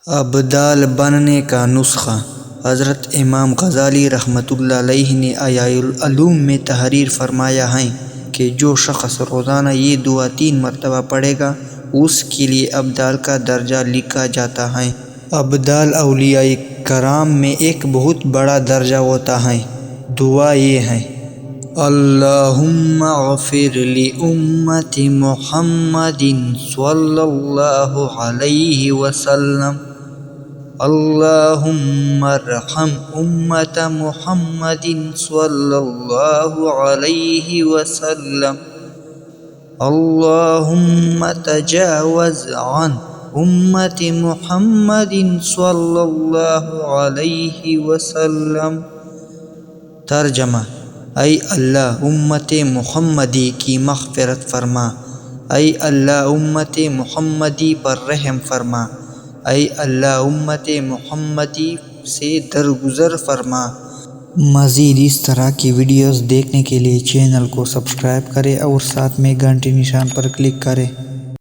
ابدال بننے کا نسخہ۔ حضرت امام غزالی رحمۃ اللہ علیہ نے احیاء العلوم میں تحریر فرمایا ہے کہ جو شخص روزانہ یہ دعا 3 مرتبہ پڑھے گا اس کے لیے ابدال کا درجہ لکھا جاتا ہے۔ ابدال اولیاء کرام میں ایک بہت بڑا درجہ ہوتا ہے۔ دعا یہ ہے: اللہم اغفر لأمت محمد صلی اللہ علیہ وسلم، اللہم ارحم امت محمد صلی اللہ علیہ وسلم، اللہم تجاوز عن امت محمد صلی اللہ علیہ وسلم۔ ترجمہ: اے اللہ امت محمدی کی مغفرت فرما، اے اللہ امت محمدی پر رحم فرما، اے اللہ امت محمدی سے درگزر فرما۔ مزید اس طرح کی ویڈیوز دیکھنے کے لیے چینل کو سبسکرائب کریں اور ساتھ میں گھنٹی نشان پر کلک کریں۔